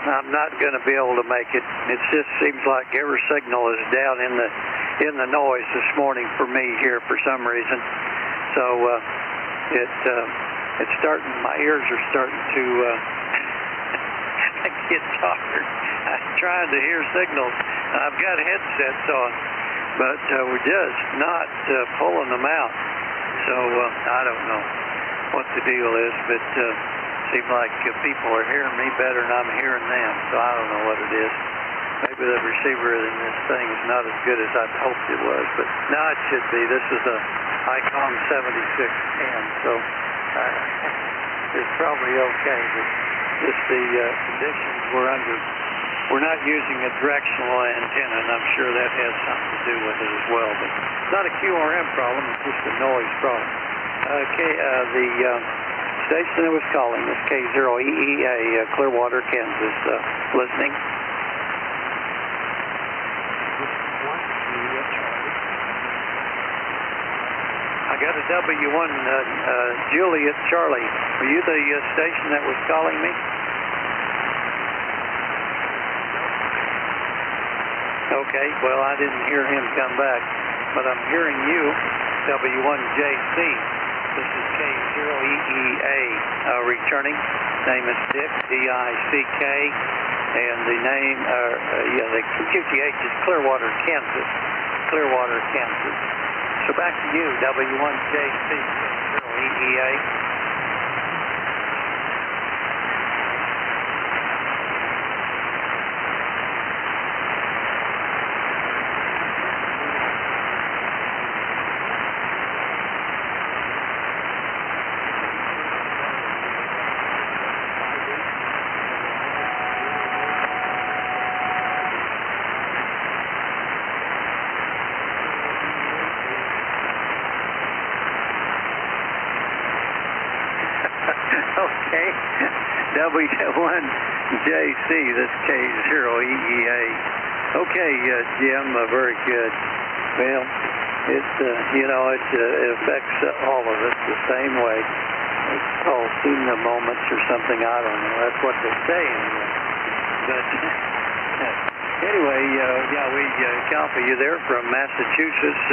I'm not going to be able to make it. It just seems like every signal is down in the noise this morning for me here for some reason. So it's starting. My ears are starting to get tired. I'm trying to hear signals. I've got headsets on, but we're just not pulling them out. So I don't know what the deal is, but seems like people are hearing me better than I'm hearing them. So I don't know what it is. Maybe the receiver in this thing is not as good as I'd hoped it was, but no, it should be. This is a ICOM 7610, so it's probably okay. But just the conditions we're under. We're not using a directional antenna, and I'm sure that has something to do with it as well. But it's not a QRM problem, it's just a noise problem. Okay, the station that was calling is K0EEA, Clearwater, Kansas, listening. I got a W1, Juliet Charlie. Were you the station that was calling me? Okay, well, I didn't hear him come back, but I'm hearing you, W1JC. This is K0EEA returning. Name is Dick, D-I-C-K, and the name, the QTH is Clearwater, Kansas. Clearwater, Kansas. So back to you, W1JC, K0EEA. Okay, W1JC, this K0EEA. Okay, Jim, very good. Well, it affects all of us the same way. It's called Sina moments or something, I don't know. That's what they say anyway. But anyway, we copy you there from Massachusetts.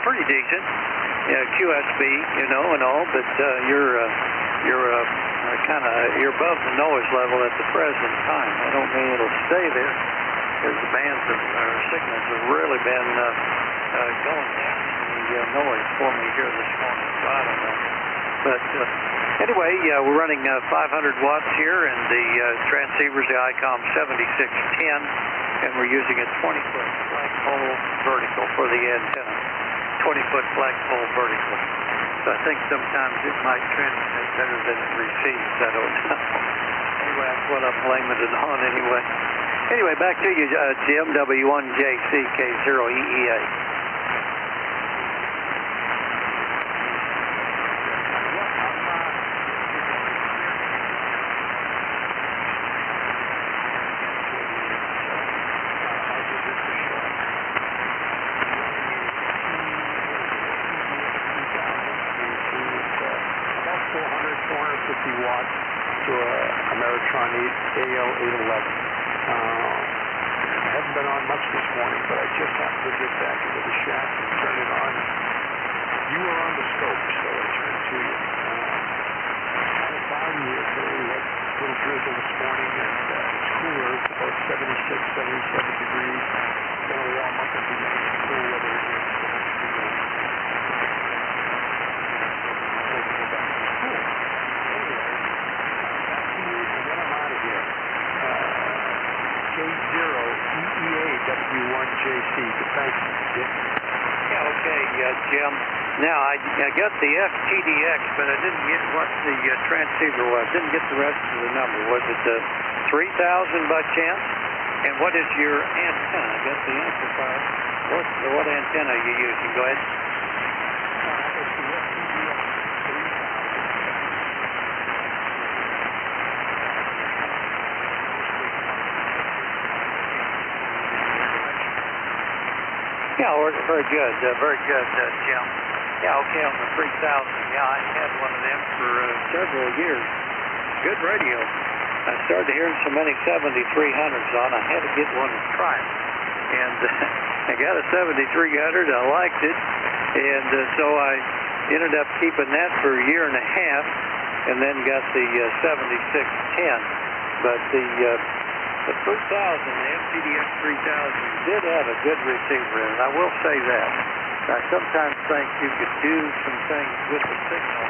Pretty decent. QSB, and all, but you're above the noise level at the present time. I don't mean it'll stay there, because the bands or signals have really been going down the noise for me here this morning. So I don't know. But anyway, we're running 500 watts here, and the transceiver's the ICOM 7610, and we're using a 20-foot flagpole vertical for the antenna. 20-foot flagpole vertical. So I think sometimes it might transmit better than it receives. I don't know. Anyway, that's what I'm blaming it on anyway. Anyway, back to you, Jim, W1JC, K0EEA. Watts to a Ameritron AL811. I haven't been on much this morning, but I just happened to get back into the shack and turn it on. You were on the scope, so I turned to you. Kind of cloudy here today. We had a little drizzle this morning, and it's cooler. It's about 76, 77 degrees. It's going to warm up at the end of the cool weather again. K0EEA W1JC. Thanks, Dick. Yeah, okay, Jim. Now, I got the FTDX, but I didn't get what the transceiver was. Didn't get the rest of the number. Was it 3,000 by chance? And what is your antenna? I got the amplifier. What antenna are you using? Go ahead. It's the FTDX 3000. Yeah, very good, Jim. Yeah, okay, on the 3000. Yeah, I had one of them for several years. Good radio. I started hearing so many 7300s on, I had to get one to try it. And I got a 7300, I liked it, and so I ended up keeping that for a year and a half, and then got the 7610. But the 3000, the MTDX 3000, did have a good receiver in it. I will say that. I sometimes think you could do some things with the signal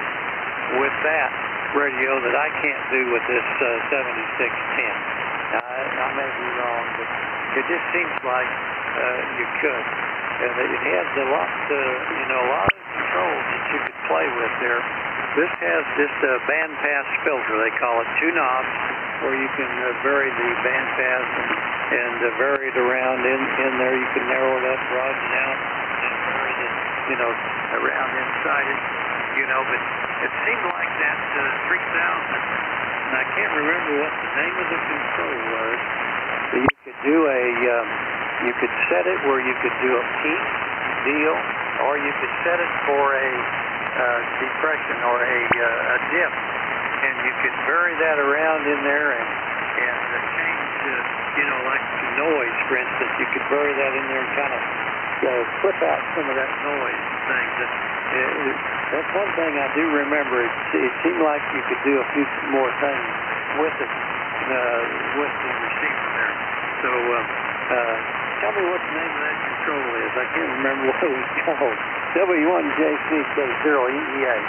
with that radio that I can't do with this 7610. I may be wrong, but it just seems like you could. And it has a lot of controls that you could play with there. This has this bandpass filter, they call it, 2 knobs, where you can vary the bandpass and vary it around in there. You can narrow it up, broaden it out, and vary it, around inside it, but it seemed like that 3000, and I can't remember what the name of the control was. You could do you could set it where you could do a peak deal, or you could set it for a depression or a dip, and you could vary that around in there and change, like noise, for instance. You could vary that in there and kind of clip out some of that noise thing. That's one thing I do remember. It seemed like you could do a few more things with it, with the receiver there. So tell me what the name of that control is. I can't remember what it was called. W1JCK0EEA.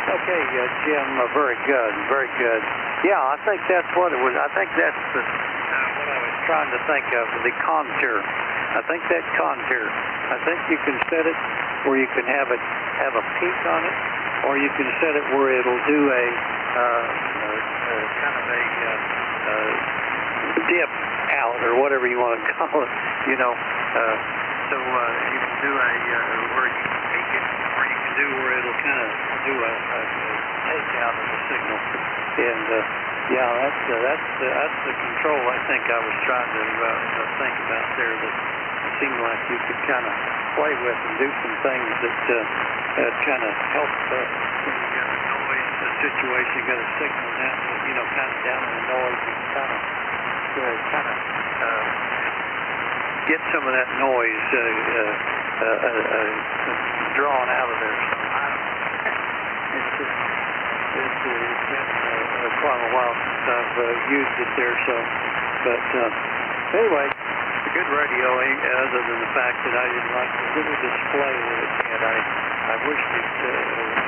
Okay, Jim, very good, very good. Yeah, I think that's what it was. I think that's what I was trying to think of, the contour. I think that contour. I think you can set it where you can have a peak on it, or you can set it where it'll do a kind of a dip out, or whatever you want to call it, So you can do a where you can peak it, or you can do where it'll kind of do a take out of the signal. And yeah, that's the control I think I was trying to think about there. That it seemed like you could kind of play with and do some things that kind of help when you got a noise situation, you got a signal down, kind of down in the noise, you can kind of get some of that noise drawn out of there. So I don't know. It's been quite a while since I've used it there. So, but anyway, it's a good radio. Other than the fact that I didn't like the little display that it had, I wished it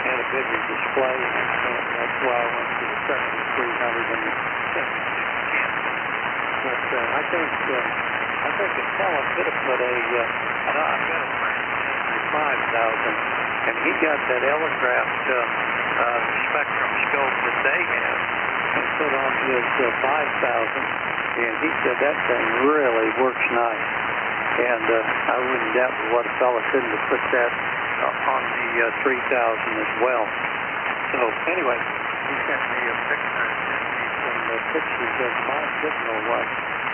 had a bigger display, and that's why I went to the 7300 and the 7610. But I think a fella could have put a. I've got a friend, Henry 5000, and he got that Elecraft spectrum scope that they have and put on his 5000, and he said that thing really works nice. And I wouldn't doubt what a fella couldn't have put that on the 3000 as well. So anyway, he sent me a picture and sent me some pictures of my signal was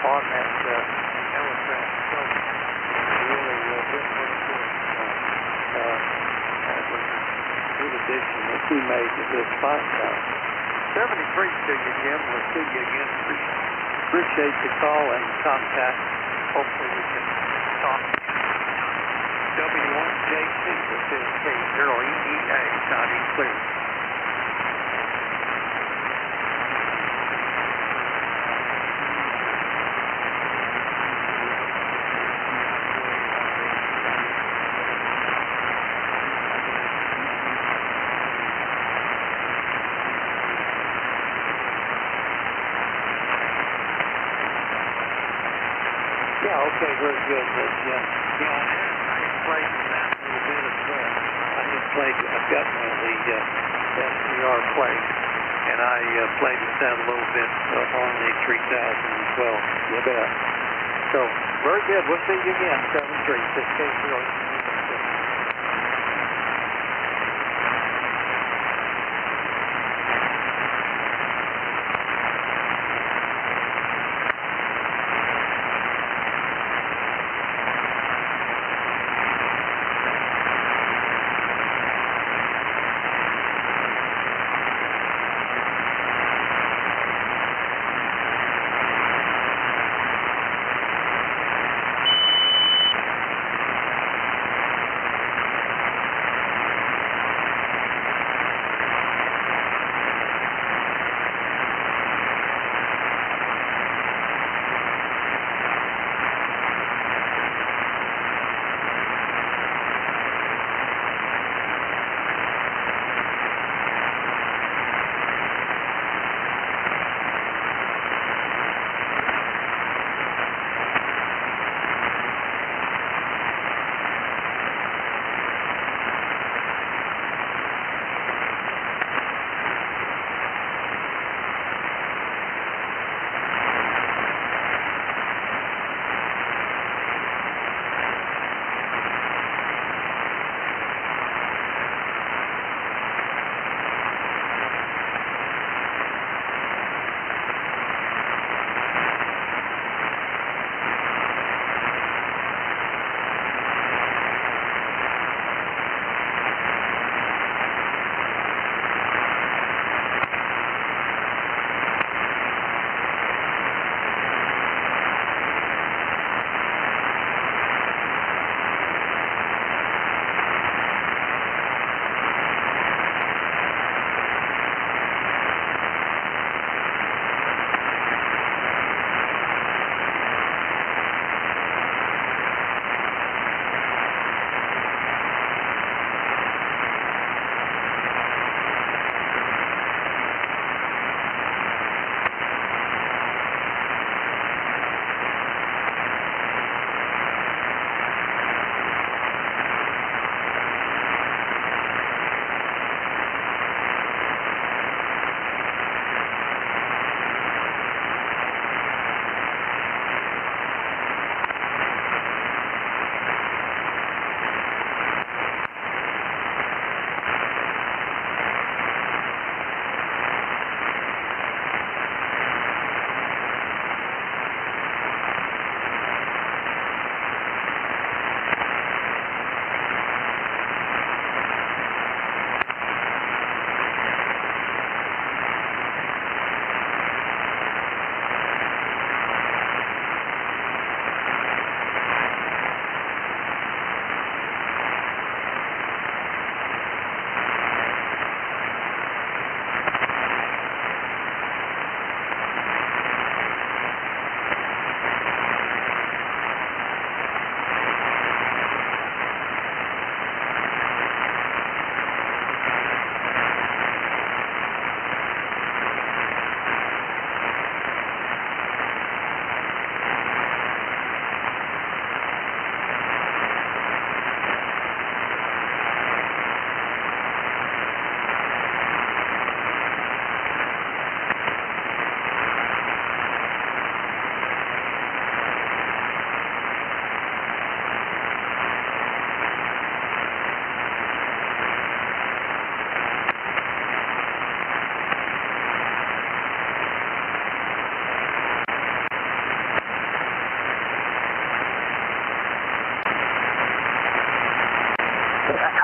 on that Elecraft scope. Really didn't look good. That was a good addition that he made to his 5000. 73 to you, Jim. We'll see you again. Appreciate the call and contact. Hopefully we can talk. W1JC, this is K0EEA, sounding clear. Yeah, okay, very good. But, I explained that a little bit as well. I've got one of the SCR plates, and I played with that a little bit on the 3000 as well. You bet. So, very good. We'll see you again, 736K0.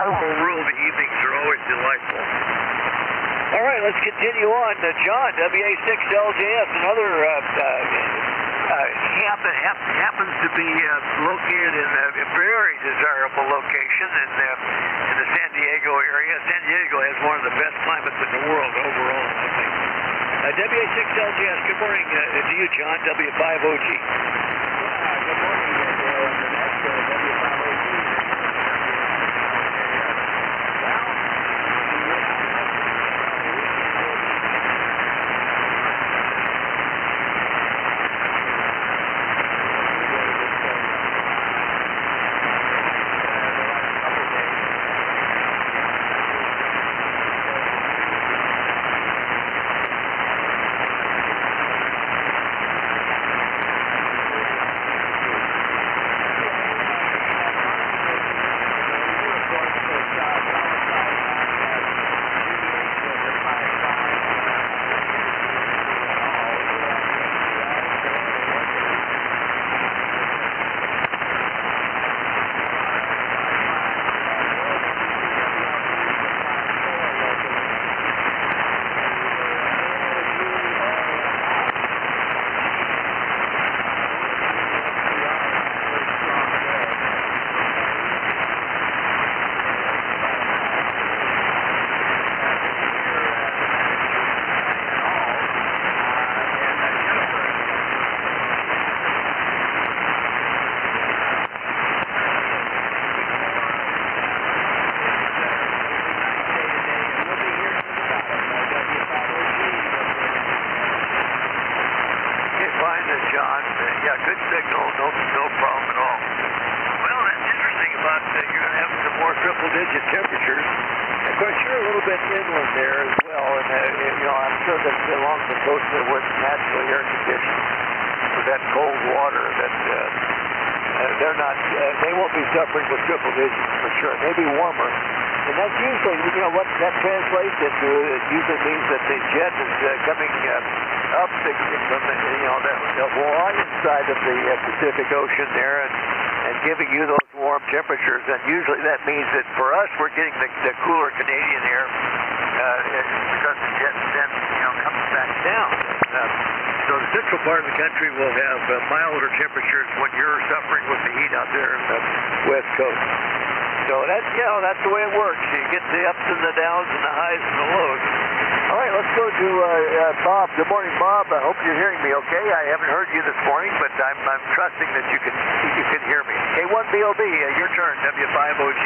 Purple rule, the evenings are always delightful. All right, let's continue on. John, WA6LJS, another happens to be located in a very desirable location in the San Diego area. San Diego has one of the best climates in the world overall, I think. WA6LJS, good morning to you, John, W5OG. Good morning, that's W5OG. John. Yeah, good signal, no problem at all. Well, that's interesting about you're going to have some more triple-digit temperatures. Of course, you're a little bit inland there as well, and I'm sure that along the coast there was naturally air conditioned for that cold water. That they're not, they won't be suffering with triple digits for sure. Maybe warmer. And that's usually, what that translates into. It usually means that the jet is coming up from the Hawaiian side of the Pacific Ocean there and giving you those warm temperatures. And usually that means that for us, we're getting the cooler Canadian air because the jet then comes back down. So the central part of the country will have milder temperatures when you're suffering with the heat out there in the West Coast. So that's the way it works. You get the ups and the downs and the highs and the lows. All right, let's go to Bob. Good morning, Bob. I hope you're hearing me okay. I haven't heard you this morning, but I'm trusting that you can hear me. K1BOB, your turn, W5OG.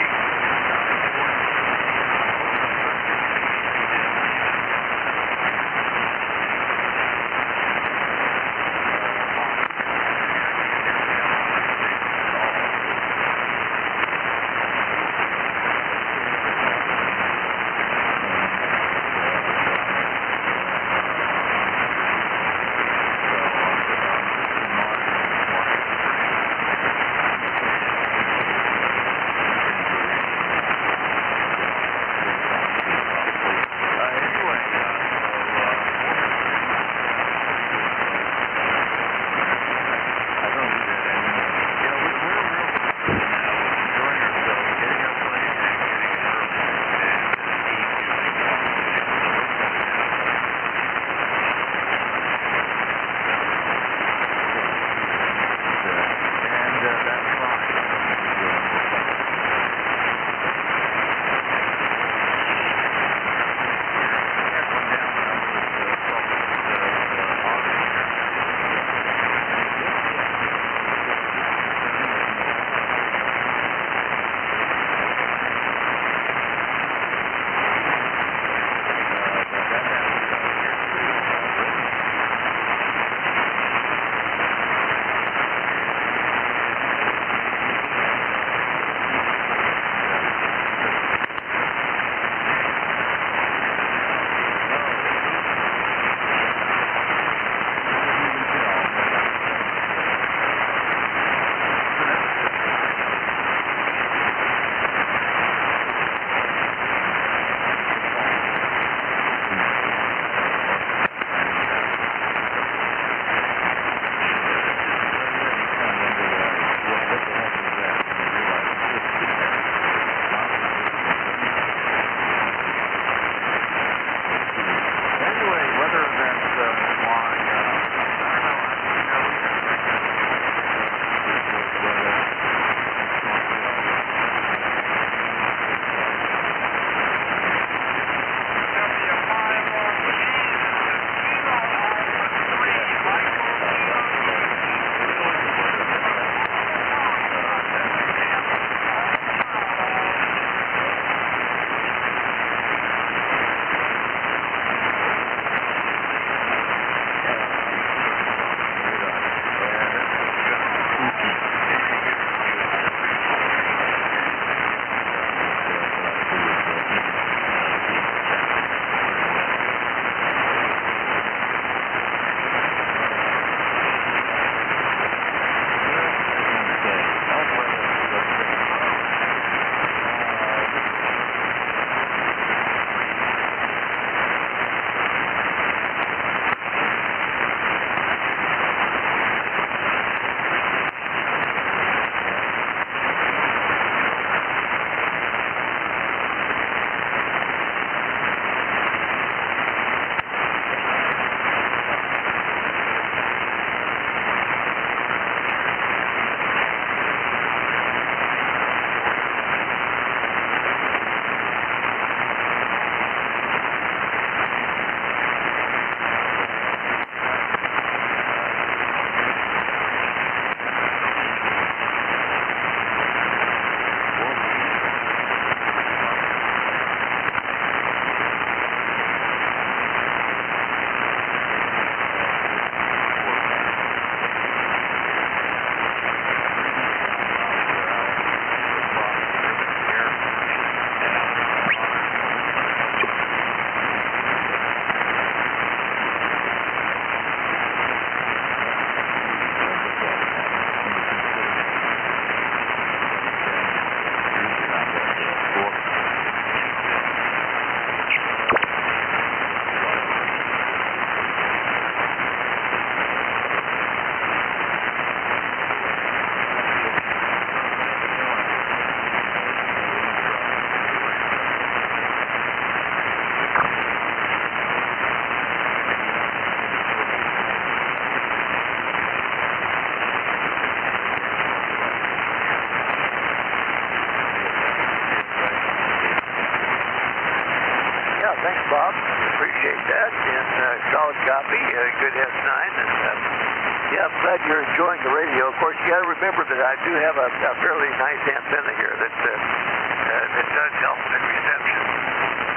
that I do have a fairly nice antenna here that does help in reception.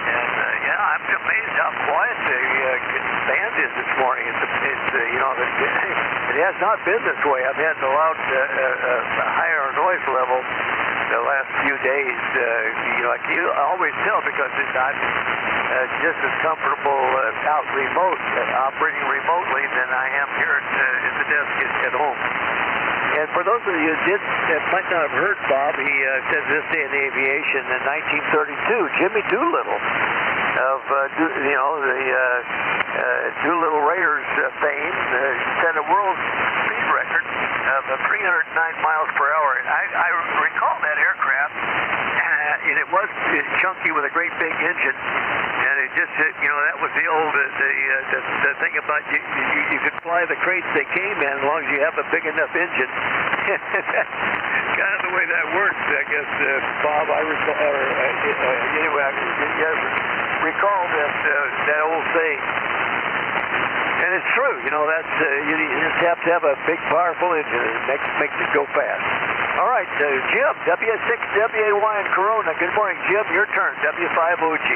And yeah, I'm amazed how quiet the band is this morning. It has not been this way. I've had a loud, higher noise level the last few days. I can always tell because I'm just as comfortable out remote, operating remotely than I am here at the desk at home. And for those of you that might not have heard Bob, he said this day in aviation in 1932, Jimmy Doolittle of the Doolittle Raiders fame set a world speed record of 309 miles per hour. I recall that aircraft, and it was chunky with a great big engine, and it just that was the old the thing about you could fly the crates they came in as long as you have a big enough engine. Kind of the way that works, I guess. Bob, I recall, anyway, recall that old saying. And it's true, that's you just have to have a big, powerful engine. It makes it go fast. All right, Jim, W6WAY in Corona. Good morning, Jim. Your turn, W5OG.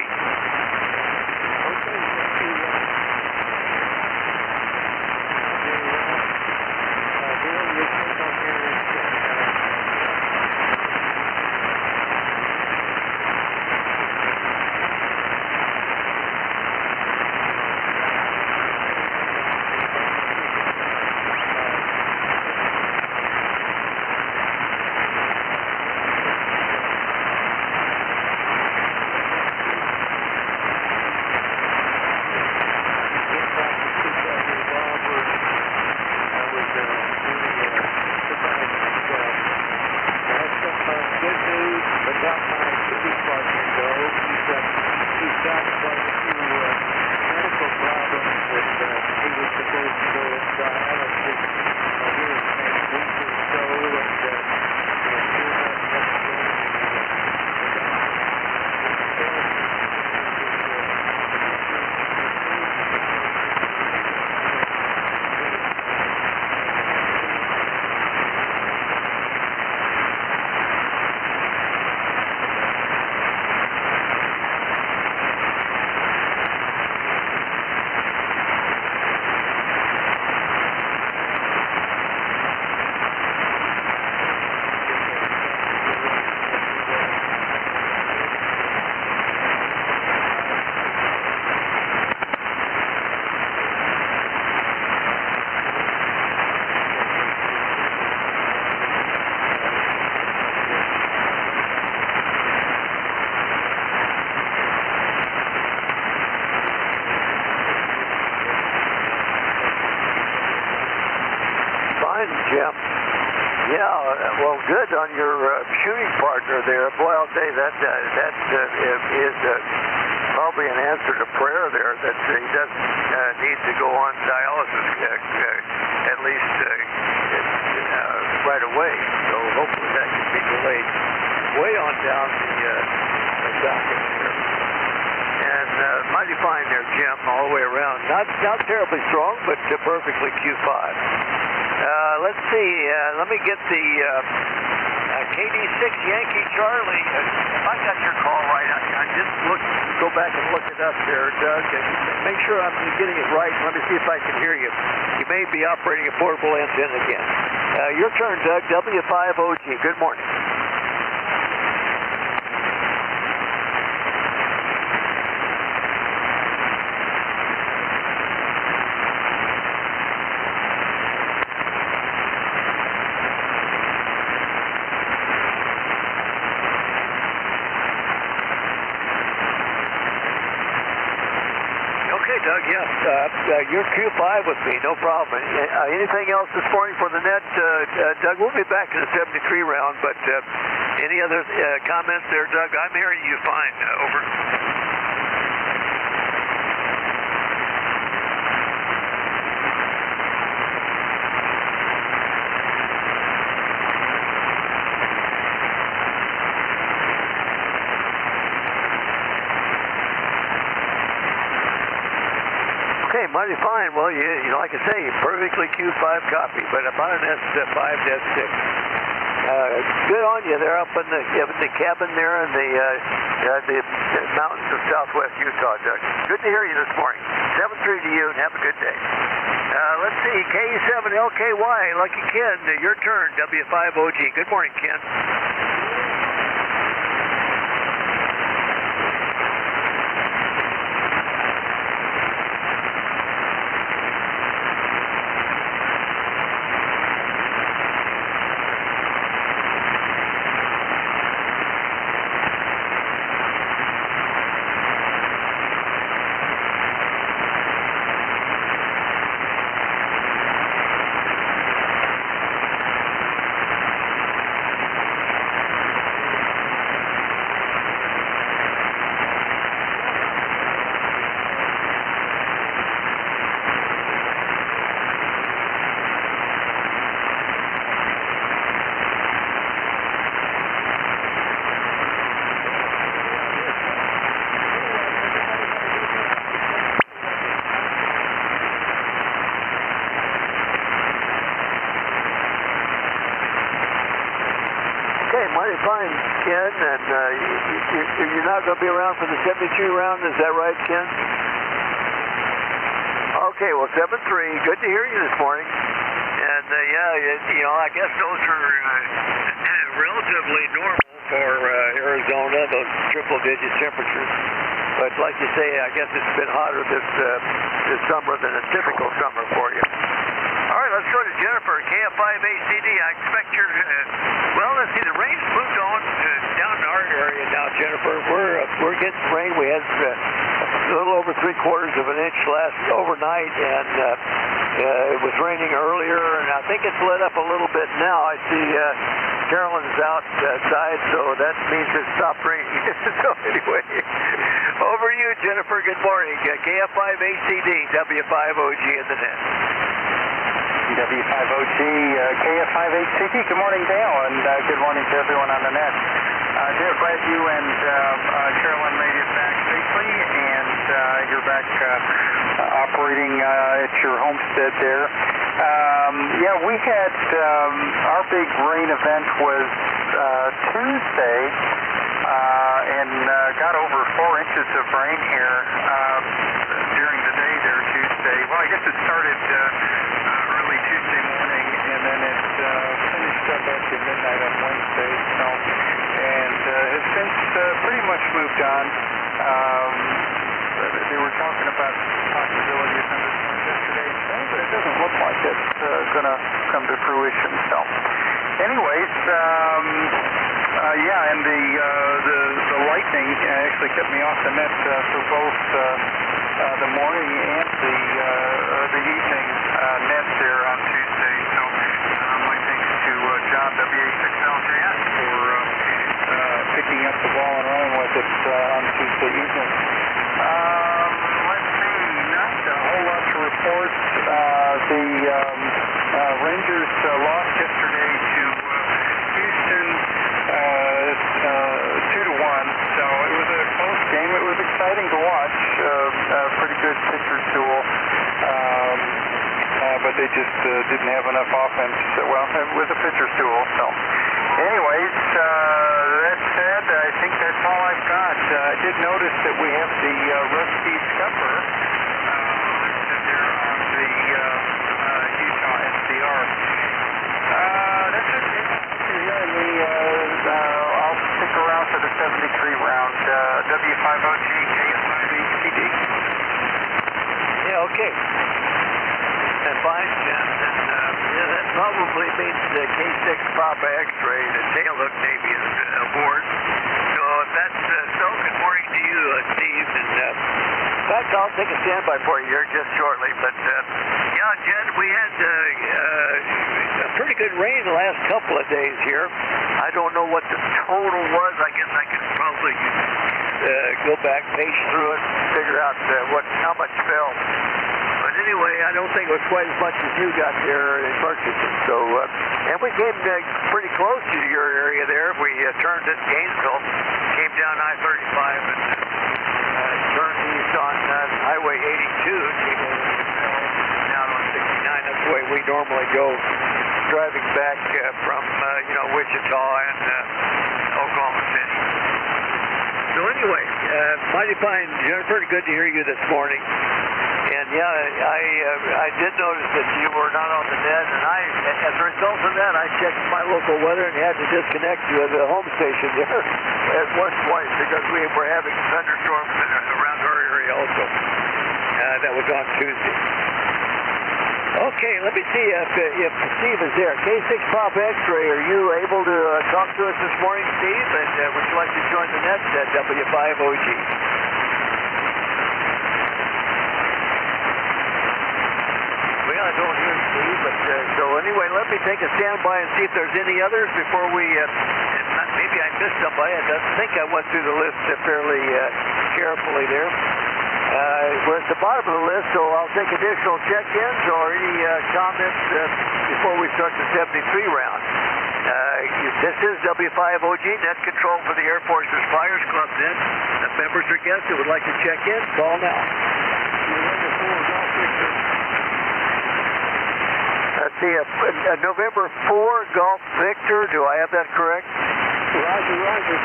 Jim. Yeah, well, good on your shooting partner there. Boy, I'll say that is probably an answer to prayer there, that he doesn't need to go on dialysis at least right away. So hopefully that can be delayed way on down the docket there. And mighty fine there, Jim, all the way around. Not terribly strong, but perfectly Q5. Let's see. Let me get the KD6 Yankee Charlie. If I got your call right, I just go back and look it up there, Doug, and make sure I'm getting it right. Let me see if I can hear you. You may be operating a portable antenna again. Your turn, Doug. W5OG. Good morning. Doug, yes. You're Q5 with me, no problem. Anything else this morning for the net? Doug, we'll be back in the 73 round, but any other comments there, Doug? I'm hearing you fine. Over. Okay, mighty fine. Well, you like I say, perfectly Q5 copy, but about an S5 to S6. on you. They're up in the cabin there in the mountains of southwest Utah, Doug. Good to hear you this morning. 7-3 to you, and have a good day. Let's see, K7LKY, Lucky Ken, your turn, W5OG. Good morning, Ken. Mighty fine, Ken, and you're not going to be around for the 73 round, is that right, Ken? Okay, well, 7-3, good to hear you this morning. And, I guess those are relatively normal for Arizona, those triple-digit temperatures. But like you say, I guess it's been hotter this summer than a typical summer for you. All right, let's go to Jennifer, KF5ACD. I expect you're, let's see, the rain's moved on down in our area now, Jennifer. We're getting rain. We had a little over 3/4 of an inch overnight, and it was raining earlier, and I think it's let up a little bit now. I see Carolyn's outside, so that means it stopped raining. So anyway, over to you, Jennifer. Good morning. KF5ACD, W5OG in the net. W5OG, KF5HCT. Good morning, Dale, and good morning to everyone on the net. Dale, glad you and Carolyn made it back safely, and you're back operating at your homestead there. We had our big rain event was Tuesday, and got over 4 inches of rain here during the day there Tuesday. Well, I guess it started early Tuesday morning, and then it finished up after midnight on Wednesday, and has since pretty much moved on. They were talking about the possibility of thunderstorms yesterday and today, but it doesn't look like it's going to come to fruition. So, anyways, and the lightning actually kept me off the net for both the morning and the evening net there on Tuesday. So, my thanks to John W86LJS for picking up the ball and running with it on Tuesday evening. Let's see, not a whole lot to report. The Rangers lost yesterday to Houston 2-1, so it was a close game. It was exciting to watch. Pretty good pitcher's duel, but they just didn't have enough offense. Well, it was a pitcher's duel, so anyways, that said, I think that's all I've got. I did notice that we have the Rusty Scupper listed there on the Utah SDR. That's it. I'll stick around for the 73 round. W5OG, KF5HCD. Yeah, okay. And fine, Jen. And that probably means the K6 Papa X-ray, the tail hook maybe is aboard. So if that's so, good morning to you, Steve. And in fact, I'll take a standby for you here just shortly. But Jen, we had a pretty good rain the last couple of days here. I don't know what the total was. I guess I could probably go back, page through it, and figure out how much fell. But anyway, I don't think it was quite as much as you got there in Murchison. So, and we came pretty close to your area there. We turned at Gainesville, came down I-35 and turned east on Highway 82, came down on 69. That's the way we normally go driving back from, Wichita and Oklahoma City. So anyway, mighty fine, Jennifer. Good to hear you this morning. And yeah, I did notice that you were not on the net, and as a result of that, I checked my local weather and had to disconnect you at the home station there at once twice because we were having thunderstorms around our area also. That was on Tuesday. Okay, let me see if Steve is there. K6 Pop X-Ray, are you able to talk to us this morning, Steve? And would you like to join the net at W5OG? Well, I don't hear Steve, but so anyway, let me take a standby and see if there's any others before we. Maybe I missed somebody. I think I went through the list fairly carefully there. We're at the bottom of the list, so I'll take additional check-ins or any comments before we start the 73 round. This is W5OG, net control for the Air Force's Flyers Club net. If members or guests that would like to check in, call now. Let's see, November 4 Golf Victor, do I have that correct? Roger, roger.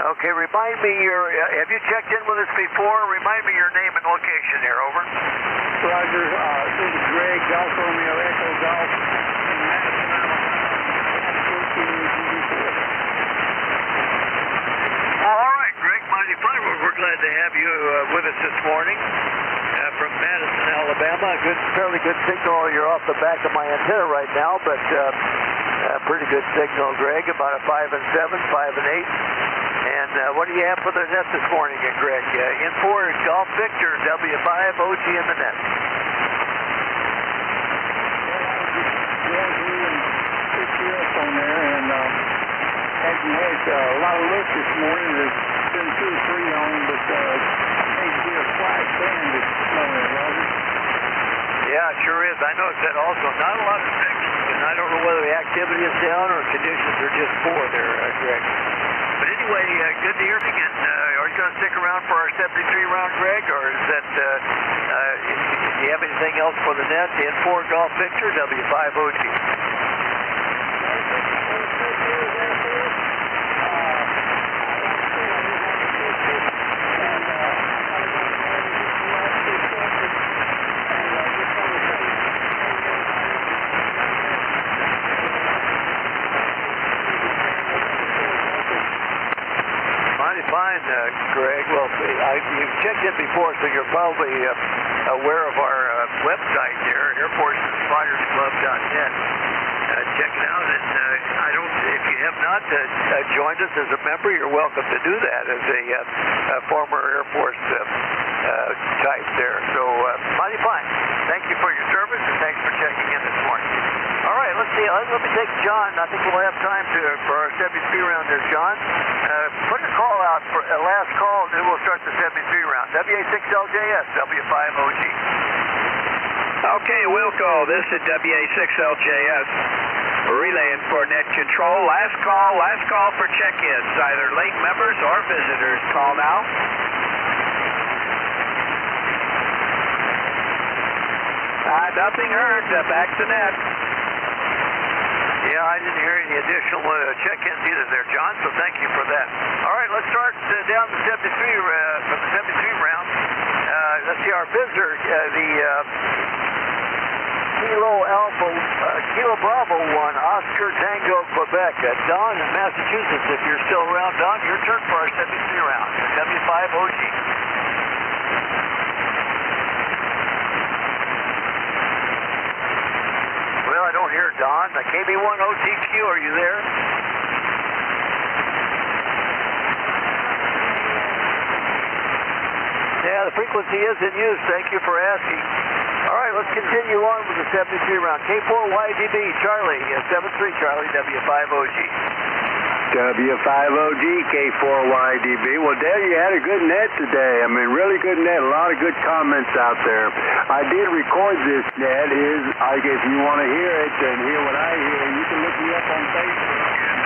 Okay, remind me have you checked in with us before? Remind me your name and location here, over. Roger, this is Greg, Golf Romeo Echo Golf. All right, Greg, mighty fine. We're glad to have you with us this morning from Madison, Alabama. Fairly good signal. You're off the back of my antenna right now, but pretty good signal, Greg. About a 5 and 7, 5 and 8. And what do you have for the net this morning, Greg? In4 Golf Victor, W5OG in the net. On there, and hadn't had a lot of luck this morning. There's been 2 or 3 on, but seems to be a quiet band this morning, Roger. Yeah, it sure is. I noticed that also. Not a lot of signals, and I don't know whether the activity is down or conditions are just poor there, Greg. But anyway, good to hear you again. Are you going to stick around for our 73 round, Greg, or is that, do you have anything else for the net? In4 Golf Victor, W5OG. Fine, Greg. Well, you've checked in before, so you're probably aware of our website there, airforcesflyersclub.net. Check it out, and if you have not joined us as a member, you're welcome to do that as a former Air Force type there. So, mighty fine. Thank you for your service, and thanks for checking in this morning. All right, let's see. Let me take John. I think we'll have time for our 73 round there, John. Put a call out for a last call, and then we'll start the 73 round. WA6LJS, W5OG. Okay, Wilco, this is WA6LJS. Relaying for net control. Last call for check-ins, either late members or visitors. Call now. Nothing heard. Back to net. Yeah, I didn't hear any additional check-ins either there, John, so thank you for that. All right, let's start down the 73, from the 73 round. Let's see, our visitor, the Kilo Bravo 1, Oscar Tango, Quebec. Don in Massachusetts, if you're still around, Don, your turn for our 73 round, W5OG. Well, I don't hear Don. KB1 OTQ, are you there? Yeah, the frequency is in use. Thank you for asking. All right, let's continue on with the 73 round. K4YDB, Charlie, 73 Charlie, W5OG. W5OG, K4YDB. Well, Dale, you had a good net today. I mean, really good net. A lot of good comments out there. I did record this net. If you want to hear it and hear what I hear, you can look me up on Facebook and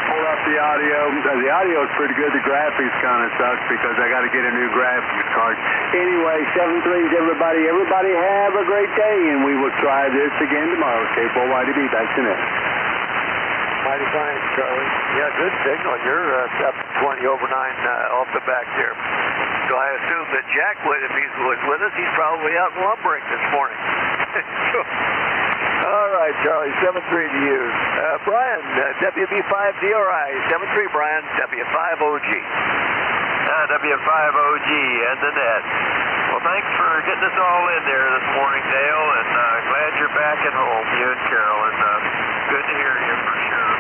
pull up the the audio. The audio is pretty good. The graphics kind of sucks because I got to get a new graphics card. Anyway, 7-3s, everybody. Everybody have a great day, and we will try this again tomorrow. K4YDB, back to net. Mighty fine, Charlie. Yeah, good signal. You're up 20 over 9 off the back there. So I assume that Jack would, if he was with us, he's probably out lumbering this morning. All right, Charlie, 7-3 to you. Brian, WB5DRI, 7-3, Brian, W5OG. W5OG and the net. Well, thanks for getting us all in there this morning, Dale, and glad you're back at home, you and Carol, and good to hear you for sure.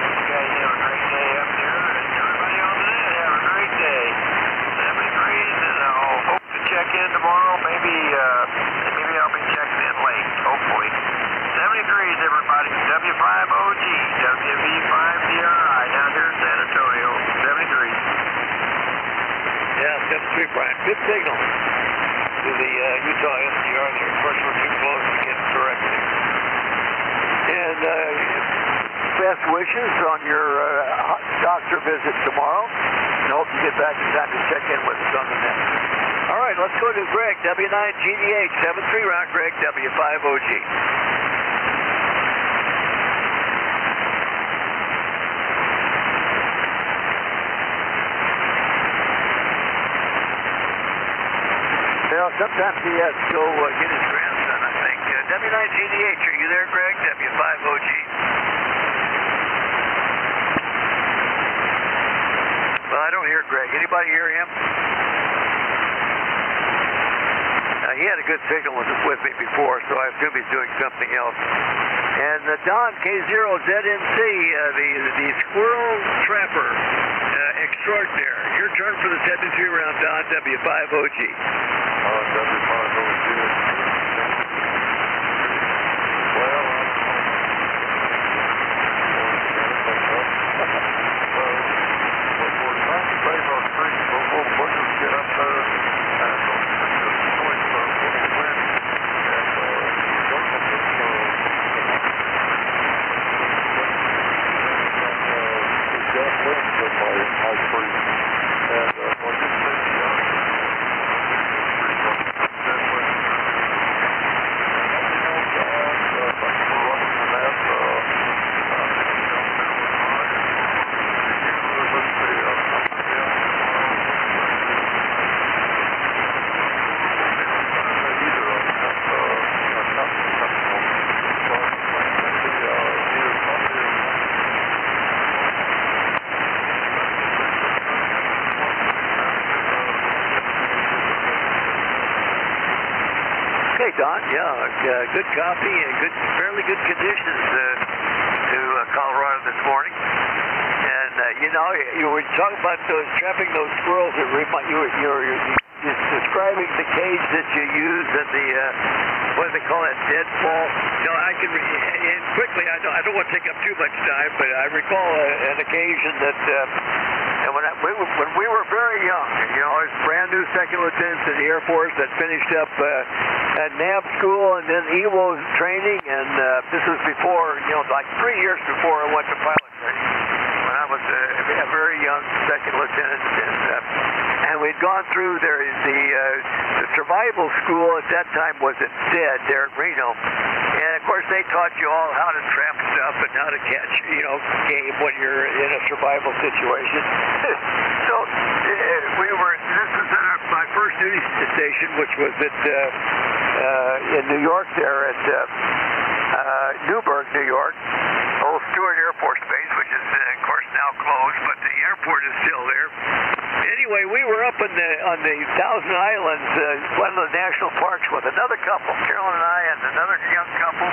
You guys have a great day up there, and everybody on the net have a great day. 73s, and I'll hope to check in tomorrow. Maybe I'll be checking in late, hopefully. 73s, everybody. W5OG, WV5DRI down here in San Antonio. 73s. Yeah, 7-3, Brian. Good signal to the Utah SDR there. Of course, we're too close to get corrected. And best wishes on your doctor visit tomorrow. And hope you get back in time to check in with us on the net. All right, let's go to Greg, W9GDH, 7-3 round, Greg, W5OG. Well, sometimes he has to go get his grandson, I think. W9GDH, are you there, Greg? W5OG. Well, I don't hear Greg. Anybody hear him? He had a good signal with me before, so I assume he's doing something else. And Don, K0ZNC, the Squirrel Trapper Extraordinaire. Your turn for the 73 round, Don, W5OG. W5OG. Well, we're trying to save our streets, so we'll get up there and Don, yeah, good copy and fairly good conditions to Colorado this morning. And you were talking about trapping those squirrels. You're describing the cage that you use and the what do they call it, deadfall. I can and quickly. I don't want to take up too much time, but I recall an occasion that. And when we were very young, I was brand new second lieutenant in the Air Force that finished up at NAV school and then EWO training, and this was before, like 3 years before I went to pilot training, when I was a very young second lieutenant, and we'd gone through the survival school at that time was at SED there in Reno, and of course they taught you all how to trap stuff and how to catch, game when you're in a survival situation. So this was at my first duty station, which was at in New York there at Newburgh, New York, old Stewart Air Force Base, which is of course now closed, but the airport is still there. Anyway, we were up on the Thousand Islands, one of the national parks, with another couple, Carolyn and I, and another young couple.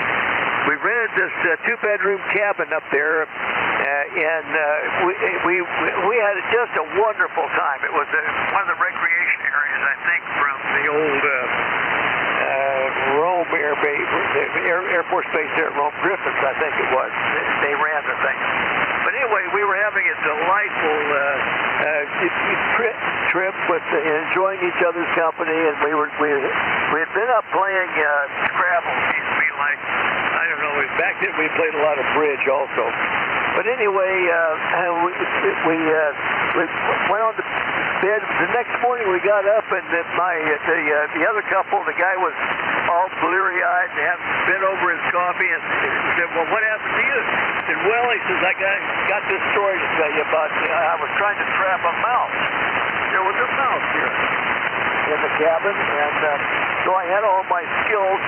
We rented this two-bedroom cabin up there, and we had just a wonderful time. It was one of the recreation areas, I think, from the old Rome Air Force Base there at Rome Griffiths, I think it was. They ran the thing. But anyway, we were having a delightful trip with enjoying each other's company, and we had been up playing Scrabble. We like I don't know. Back then we played a lot of bridge also. But anyway, we went on to bed. The next morning we got up, and the other couple, the guy was all bleary-eyed and had bent over his coffee, and he said, "Well, what happened to you?" I said, "Well," he says, "I got this story to tell you about. I was trying to trap a mouse. There was a mouse here in the cabin, and so I had all my skills.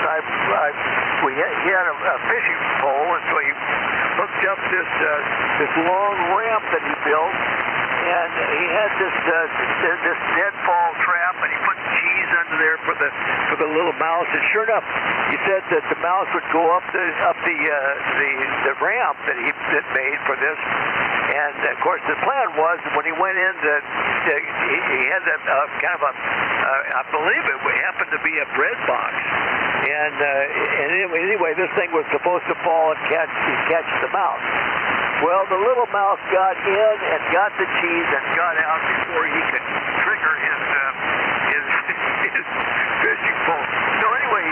He had a fishing pole, and so he hooked up this long ramp that he built, and he had this deadfall trap, and he put cheese under there for the little mouse. And sure enough, he said that the mouse would go up the ramp that he made for this. And of course, the plan was when he went in, he had kind of I believe it happened to be a bread box. And anyway, this thing was supposed to fall and catch the mouse. Well, the little mouse got in and got the cheese and got out before he could trigger his fishing pole. So anyway,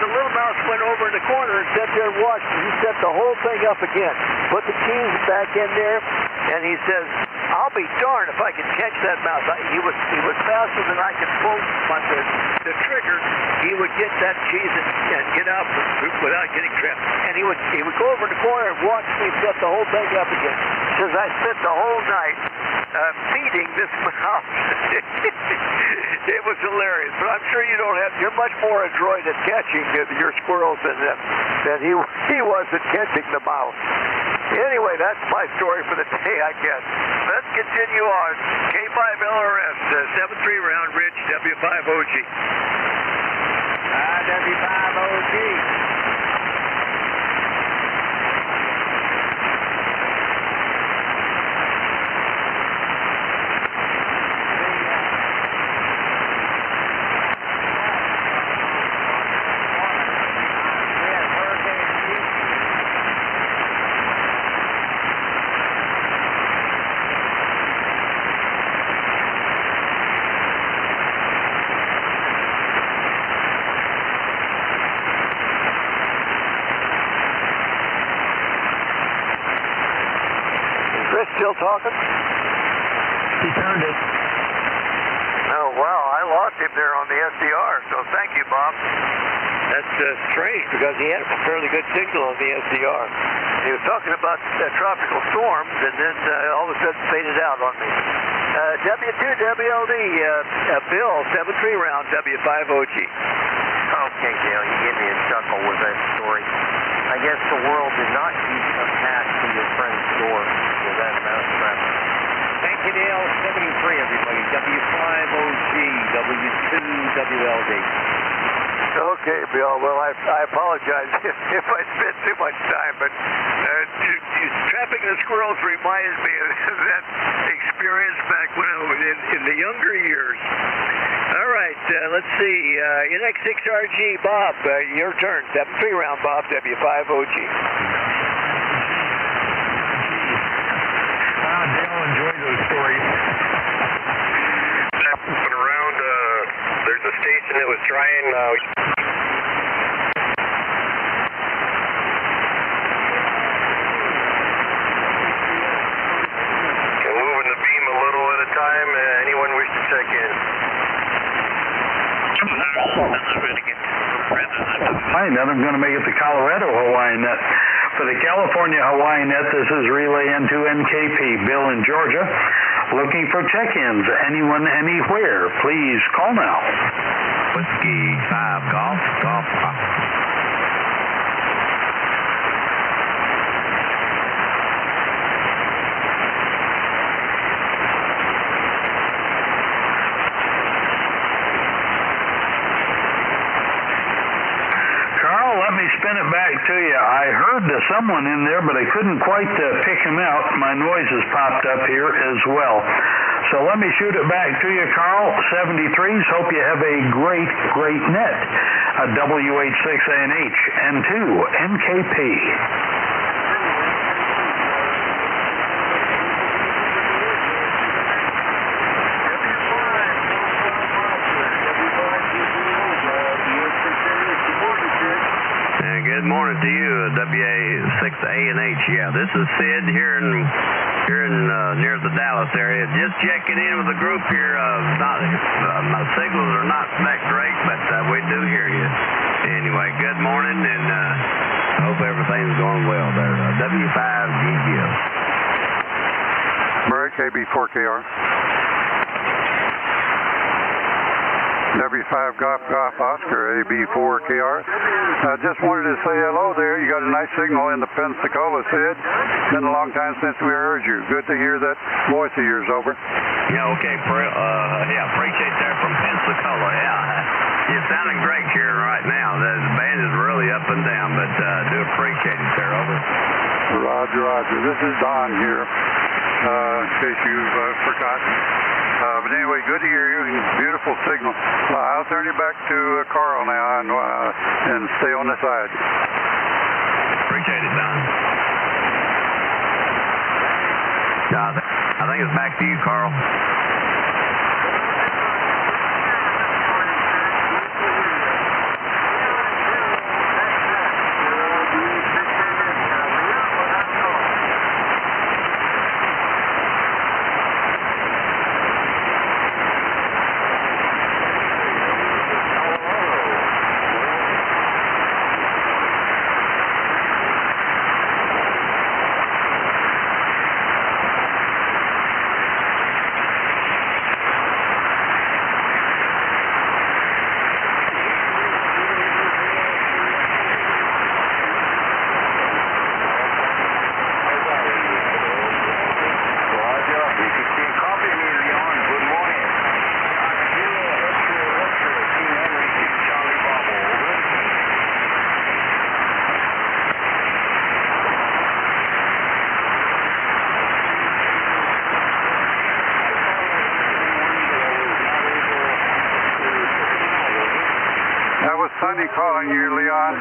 the little mouse went over in the corner and sat there and watched. He set the whole thing up again, put the cheese back in there, and he says, "I'll be darned if I can catch that mouse." He was faster than I could pull on the trigger. He would get that cheese and get out without getting trapped. And he would go over in the corner and watch me set the whole thing up again. He says, "I spent the whole night feeding this mouse." It was hilarious, but I'm sure you're much more adroit at catching your squirrels than he was at catching the mouse. Anyway, that's my story for the day, I guess. Let's continue on. K5LRS, 7-3 round Ridge, W5OG. W5OG. Still talking? He turned it. Oh, wow. I lost him there on the SDR, so thank you, Bob. That's strange because he had a fairly good signal on the SDR. He was talking about tropical storms, and then all of a sudden faded out on me. W2WLD, Bill, 7-3 round, W5OG. Okay, Dale, you gave me a chuckle with that story. I guess the world did not keep a path to your friend's door with that mouse trap. Thank you, Dale. 73, everybody. W5OG, W2WLD. Okay, Bill. Well, I apologize if I spent too much time, but trapping the squirrels reminded me of that experience back when I was in the younger years. All right, let's see. NX6RG, Bob, your turn. 7-3 round, Bob, W5OG. Dale enjoyed those stories. Around, there's a station that was trying. Moving the beam a little at a time. Anyone wish to check in? Hi, now I'm going to make it the Colorado Hawaii Net. For the California Hawaii Net, this is Relay N2NKP. Bill in Georgia, looking for check-ins. Anyone, anywhere, please call now. Whiskey 5, golf, golf. Let me spin it back to you. I heard someone in there, but I couldn't quite pick him out. My noise has popped up here as well. So let me shoot it back to you, Carl. 73s, hope you have a great, great net. WH6ANH, N2, NKP. Good morning to you. A&H. Yeah, this is Sid here in near the Dallas area. Just checking in with the group here. My signals are not that great, but we do hear you. Anyway, good morning, and I hope everything's going well there. W5GGO. Break, AB4KR. W5 Golf Oscar, AB4KR. Just wanted to say hello there. You got a nice signal in the Pensacola, Sid. Been a long time since we heard you. Good to hear that voice of yours, over. Yeah, okay. Appreciate that from Pensacola. Yeah, you're sounding great here right now. The band is really up and down, but do appreciate it there, over. Roger, Roger. This is Don here, in case you've forgotten. But anyway, good to hear you. Beautiful signal. I'll turn you back to Carl now and stay on the side. Appreciate it, Don. I think it's back to you, Carl. Sunny calling you, Leon.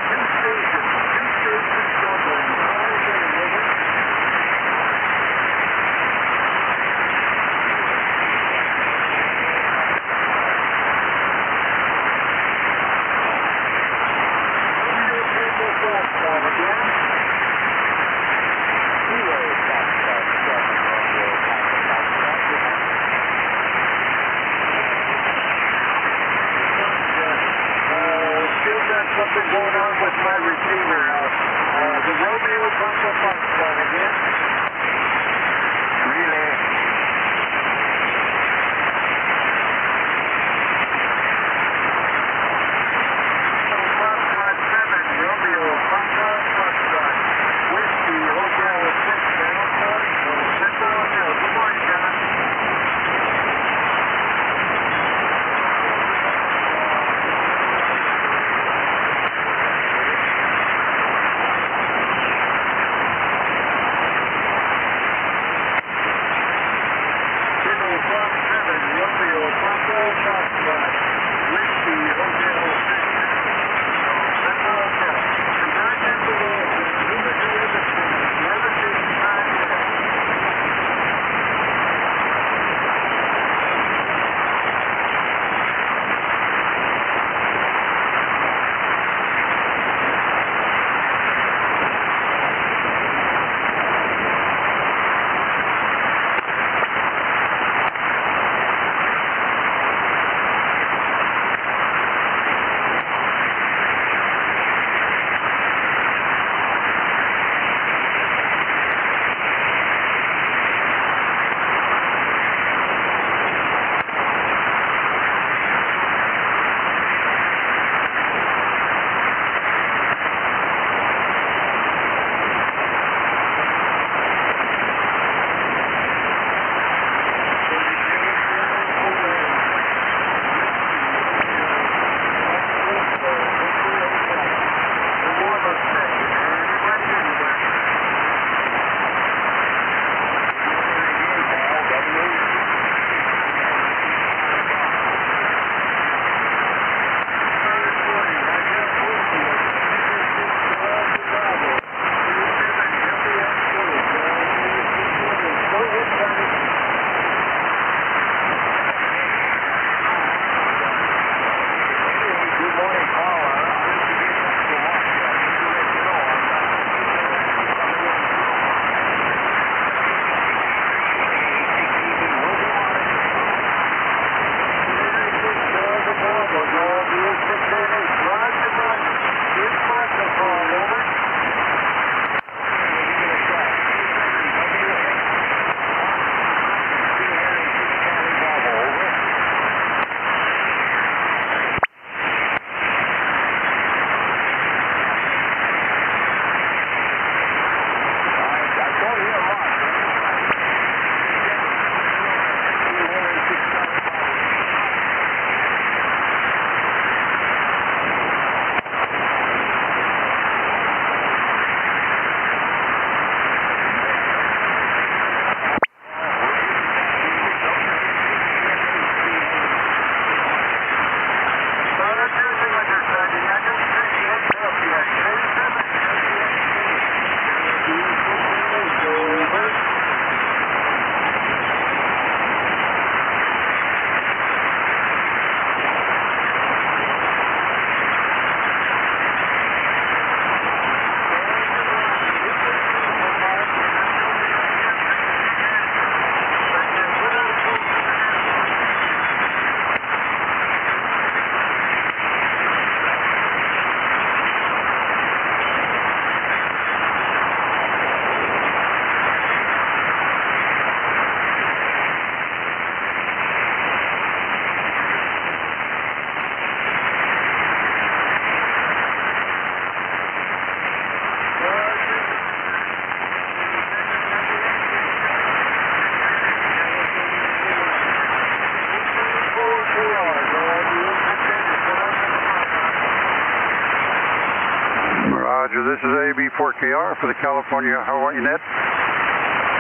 for the California Hawaii Net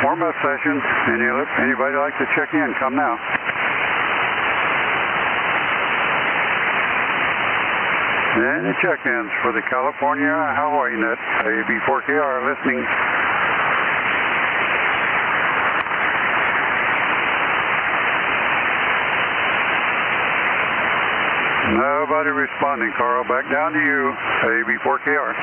warm-up session. Anybody like to check in, come now. And the check-ins for the California Hawaii Net, AB4KR listening. Nobody responding, Carl. Back down to you, AB4KR.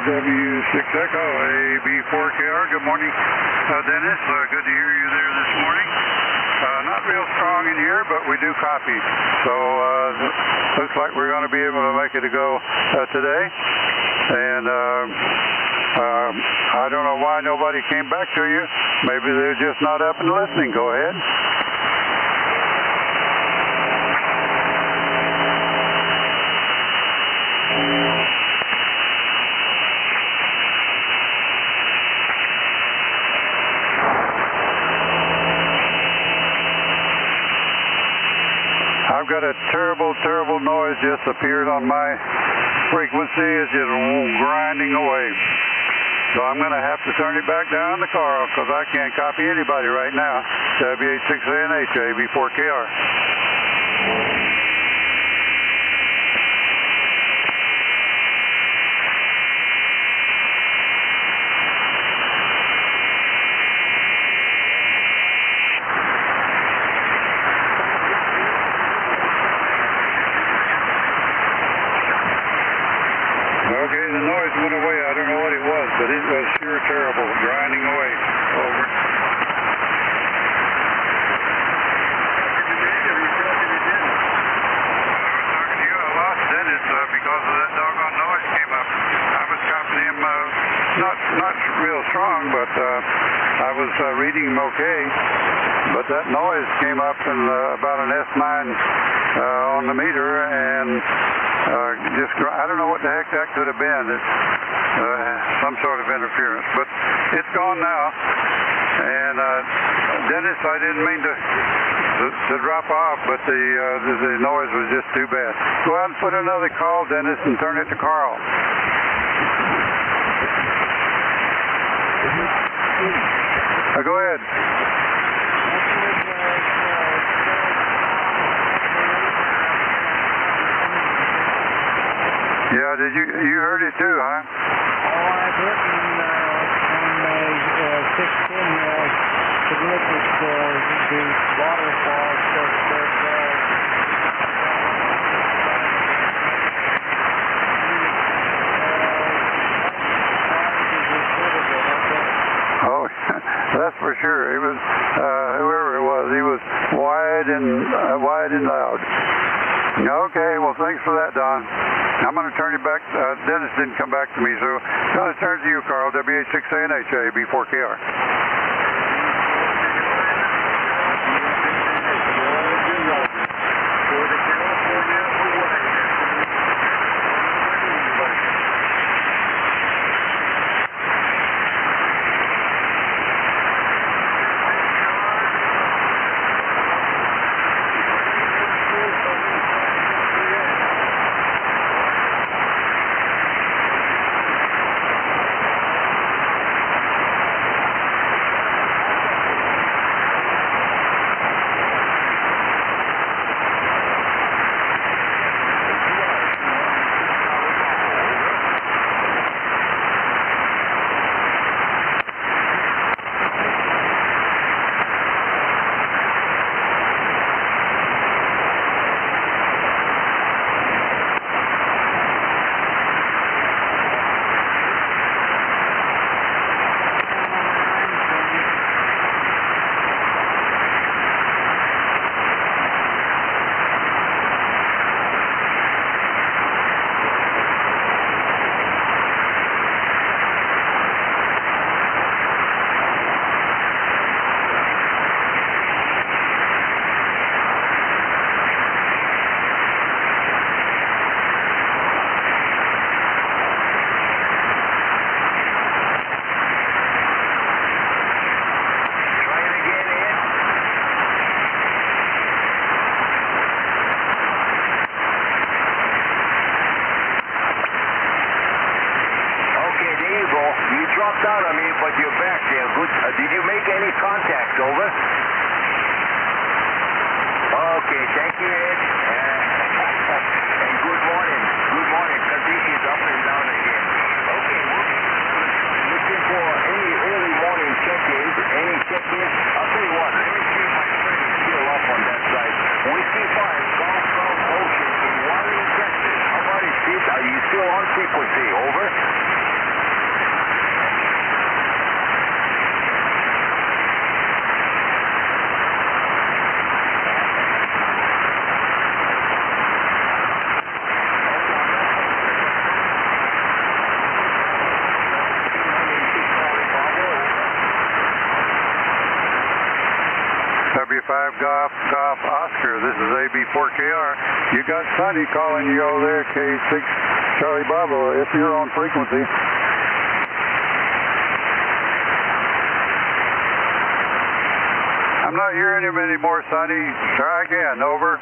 W6 Echo, AB4KR. Good morning, Dennis. Good to hear you there this morning. Not real strong in here, but we do copy. So looks like we're going to be able to make it a go today. And I don't know why nobody came back to you. Maybe they're just not up and listening. Go ahead. terrible, terrible noise just appeared on my frequency. It's just grinding away. So I'm going to have to turn it back down to Carl because I can't copy anybody right now. W86ANH, AB4KR. Okay, the noise went away. I don't know what it was, but it was sure terrible, grinding away. Over. Because of that doggone noise came up. I was copying him, not real strong, but I was reading him okay. But that noise came up in about an S9 on the meter, and I don't know what the heck that could have been. It's some sort of interference, but it's gone now. And Dennis, I didn't mean to drop off, but the noise was just too bad. Go ahead and put another call, Dennis, and turn it to Carl. Go ahead. Yeah, did you heard it too, huh? Oh, I've written on my 610 to look at the waterfalls Oh, that's for sure. He was whoever it was. He was wide and loud. Okay, well, thanks for that, Don. I'm going to turn you back. Dennis didn't come back to me, so I'm going to turn to you, Carl. W86ANH, AB4KR. dropped out on me, but you're back there. Good. Did you make any contact? Over. Okay, thank you, Ed. And good morning. Good morning. Conditions up and down again. Okay, looking for any early morning check-ins. Any check-ins? I'll tell you what. Let me see if my friend is still up on that side. Whiskey 5, Gulf South Ocean in Warren, Texas. How about it, Sid? Are you still on frequency? Over. W5 Golf Oscar, this is AB4KR. You got Sonny calling you over there, K6 Charlie Bravo, if you're on frequency. I'm not hearing him anymore, Sonny. Try again, over.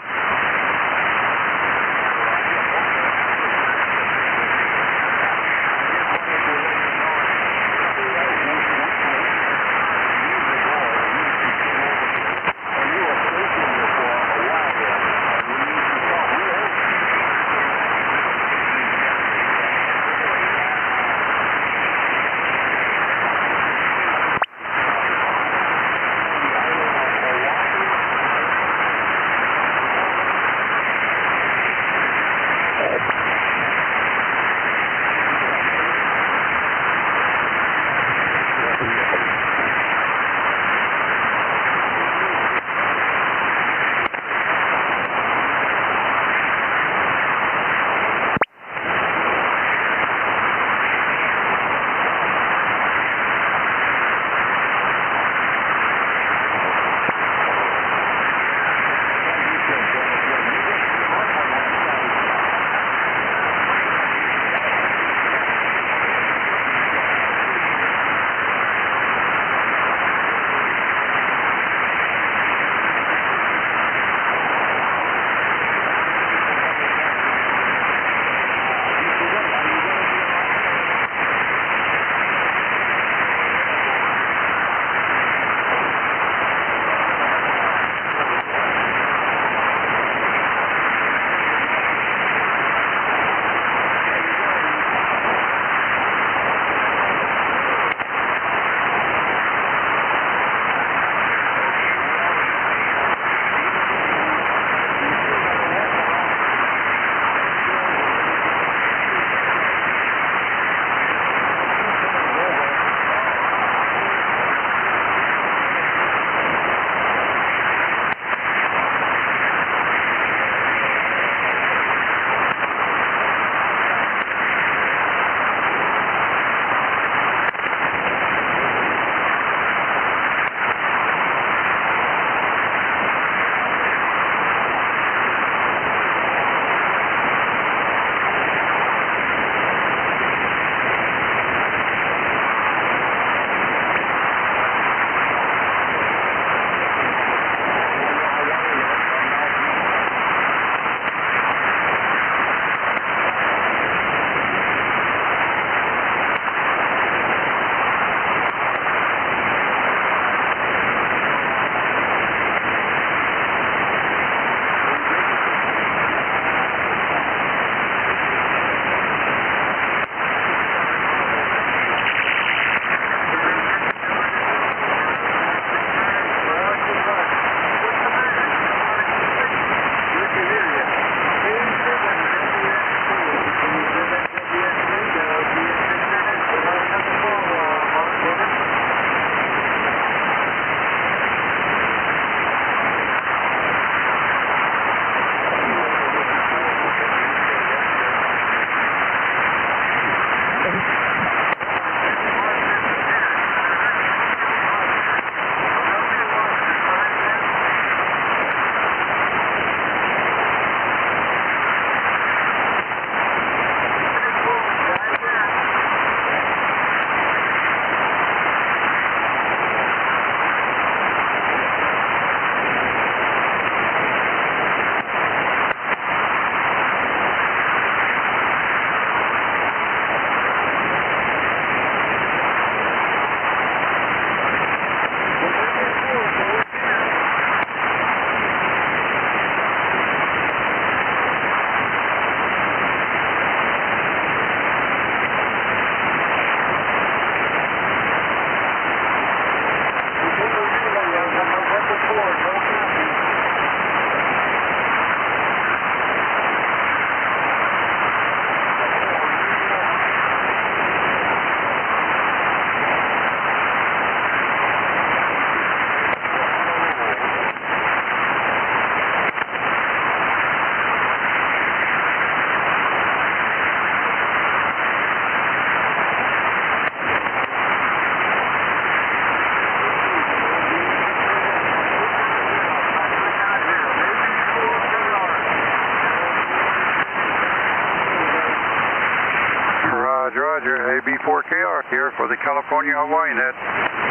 AB4KR here for the California Hawaii Net.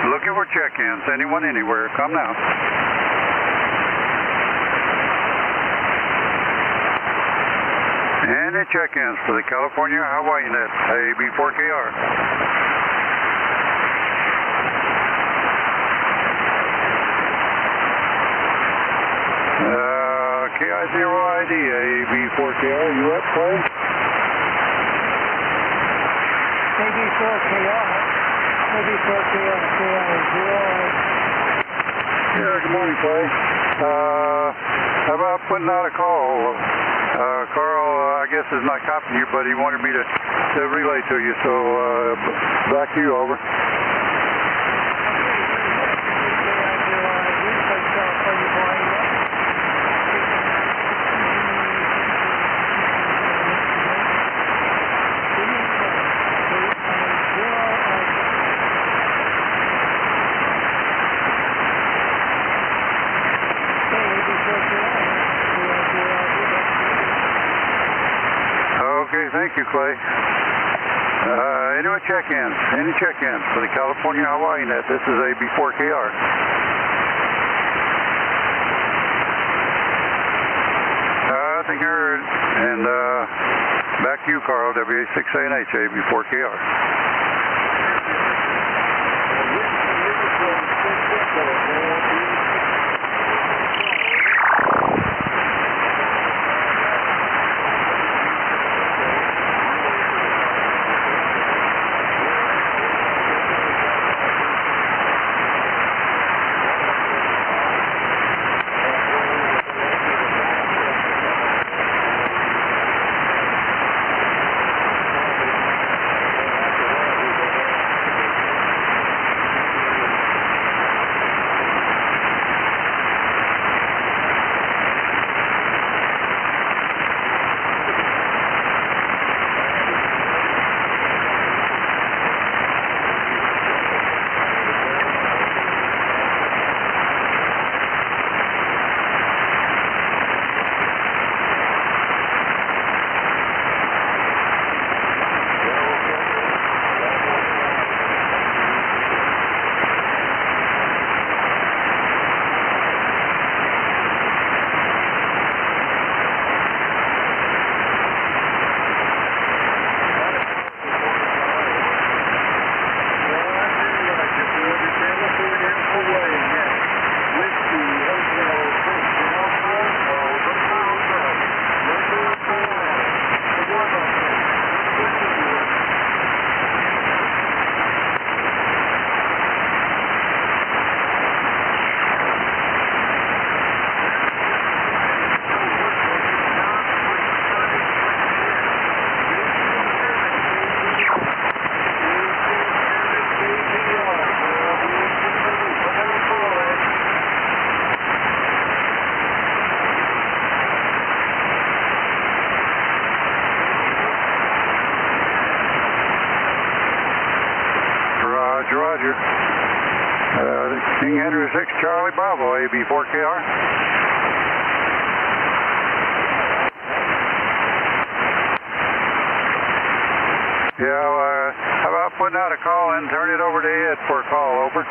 Looking for check-ins. Anyone, anywhere. Come now. Any check-ins for the California Hawaii Net, AB4KR. KI0ID, AB4KR, you up, Clay? AB4KR, KI0. Yeah, good morning, Clay. How about putting out a call? Carl, I guess, is not copying you, but he wanted me to relay to you, so back to you, over. Okay, thank you, Clay. Anyone check-ins? Any check-ins for the California Hawaii Net? This is AB4KR. Nothing heard. And back to you, Carl, WA6ANH, AB4KR. Roger. King Henry 6 Charlie Bravo, AB4KR. Yeah, how about putting out a call and turn it over to Ed for a call, over?